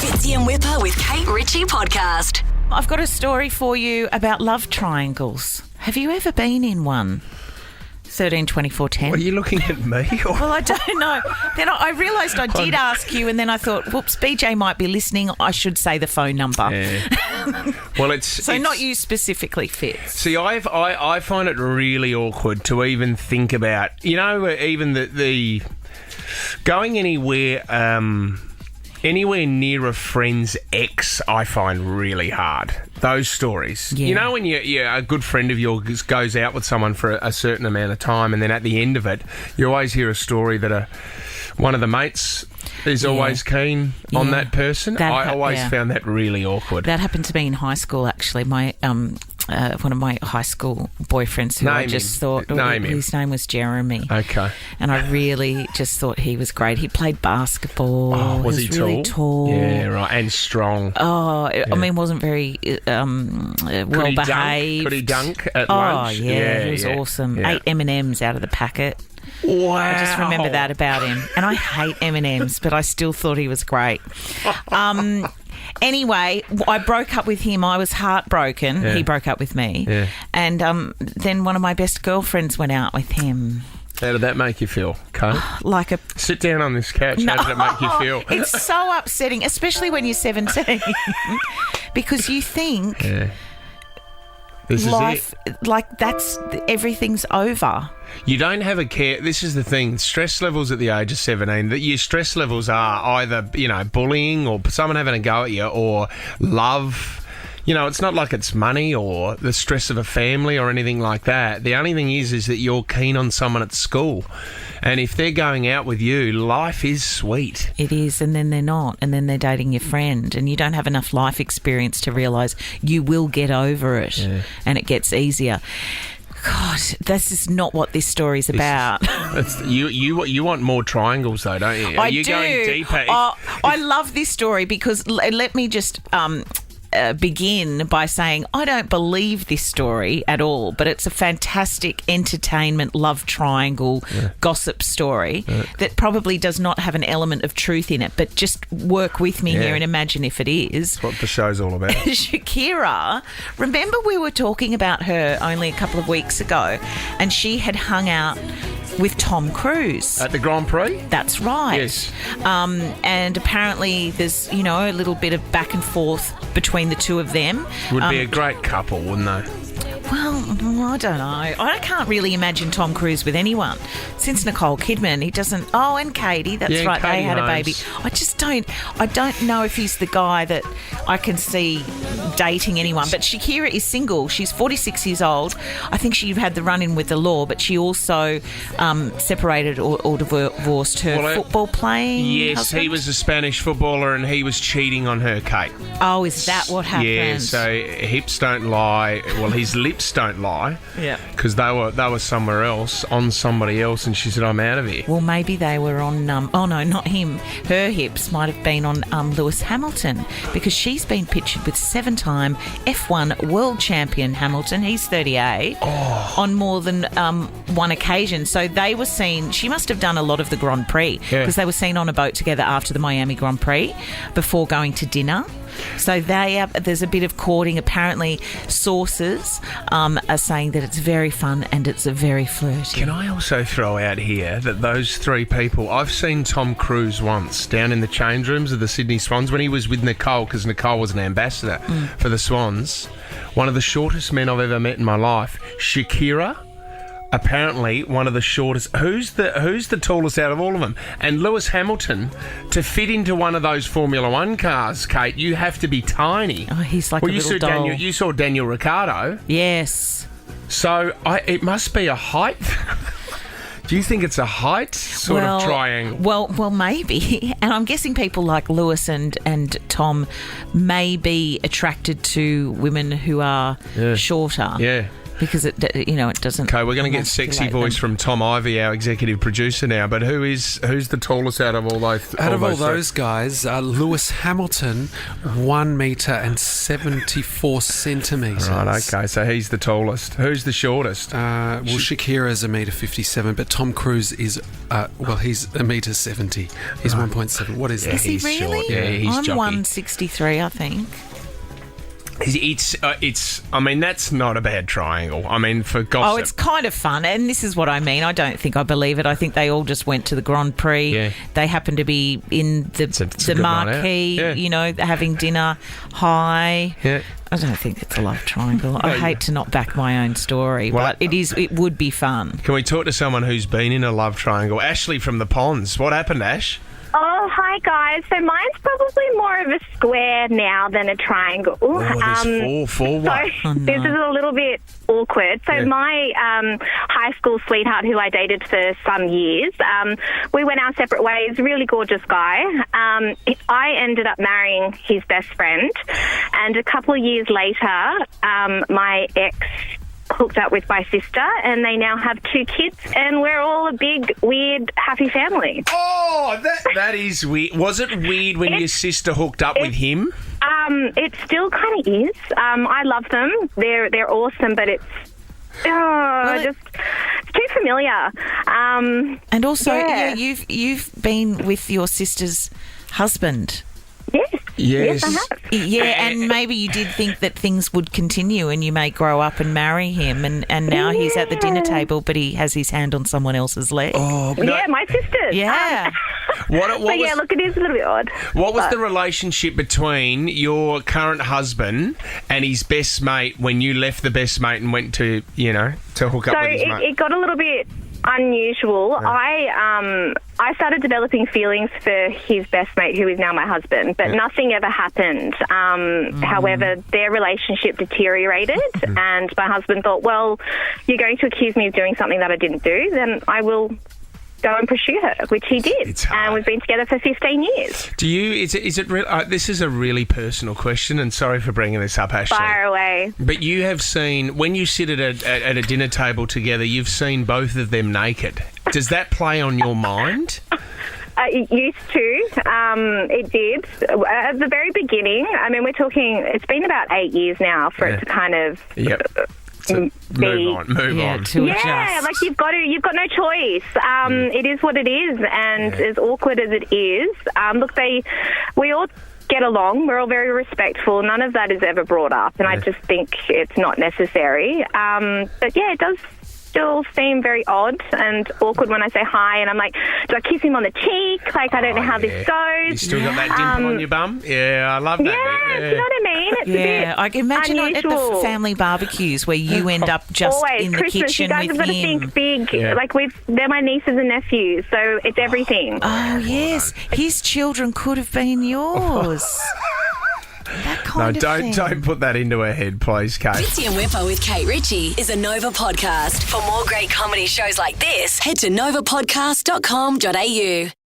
Fitzy and Whipper with Kate Ritchie podcast. I've got a story for you about love triangles. Have you ever been in one? 13, 24, 10. What, are you looking at me? Or? Well, I don't know. Then I realised I did ask you, and then I thought, whoops, BJ might be listening. I should say the phone number. Yeah. Well, it's not you specifically, Fitz. See, I find it really awkward to even think about. You know, even the going anywhere. Anywhere near a friend's ex, I find really hard. Those stories. Yeah. You know when a good friend of yours goes out with someone for a certain amount of time, and then at the end of it, you always hear a story that one of the mates is always keen on that person. I always found that really awkward. That happened to me in high school, actually. My one of my high school boyfriends who I just thought his name was Jeremy. Okay. And I really just thought he was great. He played basketball. Oh, was he really tall? Yeah, right. And strong. Oh, yeah. I mean, wasn't very well behaved. Could he dunk at lunch? Oh, yeah, he was awesome. Yeah. Ate M&Ms out of the packet. Wow. I just remember that about him. And I hate M&Ms, but I still thought he was great. Anyway, I broke up with him. I was heartbroken. Yeah. He broke up with me. Yeah. And then one of my best girlfriends went out with him. How did that make you feel, Kate? Sit down on this couch. No. How did it make you feel? It's so upsetting, especially when you're 17, because you think this life, is it. Like everything's over. You don't have a care. This is the thing. Stress levels at the age of 17, that your stress levels are either, bullying or someone having a go at you or love. It's not like it's money or the stress of a family or anything like that. The only thing is that you're keen on someone at school. And if they're going out with you, life is sweet. It is, and then they're not. And then they're dating your friend. And you don't have enough life experience to realise you will get over it. Yeah. And it gets easier. God, this is not what this story's about. You want more triangles, though, don't you? I do. Going deeper? I love this story because let me just begin by saying I don't believe this story at all, but it's a fantastic entertainment love triangle gossip story that probably does not have an element of truth in it, but just work with me here and imagine if it is. That's what the show's all about. Shakira, remember we were talking about her only a couple of weeks ago, and she had hung out with Tom Cruise. At the Grand Prix? That's right. Yes. And apparently there's, a little bit of back and forth between the two of them. Would be a great couple, wouldn't they? Well, I don't know. I can't really imagine Tom Cruise with anyone. Since Nicole Kidman, he doesn't... Oh, and Katie, that's right, Katie they had knows. a baby. I don't know if he's the guy that I can see dating anyone. But Shakira is single. She's 46 years old. I think she had the run-in with the law, but she also separated or divorced her football playing husband. He was a Spanish footballer and he was cheating on her, Kate. Oh, is that what happened? Yeah, so hips don't lie. Well, his lips don't lie. Yeah. Because they were somewhere else, on somebody else, and she said, I'm out of here. Well, maybe they were on... oh, no, not him. Her hips might have been on Lewis Hamilton, because she's been pictured with 7-time F1 world champion Hamilton. He's 38. On more than one occasion. So they were seen... She must have done a lot of the Grand Prix, because they were seen on a boat together after the Miami Grand Prix before going to dinner. So there's a bit of courting. Apparently, sources are saying that it's very fun and it's very flirty. Can I also throw out here that those three people... I've seen Tom Cruise once down in the change rooms of the Sydney Swans when he was with Nicole, because Nicole was an ambassador for the Swans. One of the shortest men I've ever met in my life. Shakira... Apparently, one of the shortest. Who's the tallest out of all of them? And Lewis Hamilton, to fit into one of those Formula One cars, Kate, you have to be tiny. Oh, he's like a little doll. You saw Daniel Ricciardo. Yes. So it must be a height. Do you think it's a height sort of triangle? Well, maybe. And I'm guessing people like Lewis and Tom may be attracted to women who are shorter. Yeah. because it doesn't. Okay, we're going to get sexy voice from Tom Ivy, our executive producer now. But who's the tallest out of all those? Out of all those guys, Lewis Hamilton, 1 metre and 74 centimetres. Right, okay, so he's the tallest. Who's the shortest? Shakira's 1.57 metre, but Tom Cruise is he's 1.70 metre. He's 1.7. What is that? Is he really? Short. Yeah, he's I'm jockey. 163, I think. It's. I mean, that's not a bad triangle. I mean, for gossip. Oh, it's kind of fun, and this is what I mean. I don't think I believe it. I think they all just went to the Grand Prix. Yeah. They happened to be in the good marquee, night out. Yeah. having dinner high. Yeah. I don't think it's a love triangle. I hate to not back my own story, Well, but it would be fun. Can we talk to someone who's been in a love triangle? Ashley from the Ponds. What happened, Ash? Oh, hi guys. So mine's probably more of a square now than a triangle. Oh, there's four what? So this is a little bit awkward. So my high school sweetheart, who I dated for some years, we went our separate ways. Really gorgeous guy. I ended up marrying his best friend, and a couple of years later, my ex hooked up with my sister, and they now have 2 kids, and we're all a big, weird, happy family. Oh, that is weird. Was it weird when your sister hooked up with him? It still kind of is. I love them. They're awesome, but it's it's too familiar. And also, yeah. you've been with your sister's husband. Yes, I have. Yeah, and maybe you did think that things would continue and you may grow up and marry him, and now he's at the dinner table, but he has his hand on someone else's leg. Oh, no. Yeah, my sister's. Yeah. Look, it is a little bit odd. What was the relationship between your current husband and his best mate when you left the best mate and went to hook up with his mate? It got a little bit unusual. Yeah. I started developing feelings for his best mate, who is now my husband, but nothing ever happened. However, their relationship deteriorated, and my husband thought, well, you're going to accuse me of doing something that I didn't do, then I will go and pursue her, which he did. And we've been together for 15 years. Do you? Is it real? This is a really personal question, and sorry for bringing this up, Ashley. Fire away. But you have seen, when you sit at a dinner table together, you've seen both of them naked. Does that play on your mind? It used to. It did. At the very beginning, I mean, we're talking, it's been about 8 years now for it to kind of... Yep. Move on. Yeah, like you've got no choice. It is what it is, and as awkward as it is, we all get along. We're all very respectful. None of that is ever brought up, and I just think it's not necessary. But yeah, it does still seem very odd and awkward when I say hi, and I'm like, do I kiss him on the cheek? Like, I don't know how this goes. You still got that dimple on your bum? Yeah, I love that yeah, bit. Do you know what I mean? It's a bit I can imagine at the unusual. family barbecues where you end up just Always. in the Christmas, kitchen you guys with have got to him. think big. Yeah. Like, they're my nieces and nephews, so it's everything. Oh, yes. His children could have been yours. That kind of thing. Don't put that into her head, please, Kate. Fitzy and Whipper with Kate Ritchie is a Nova podcast. For more great comedy shows like this, head to novapodcast.com.au.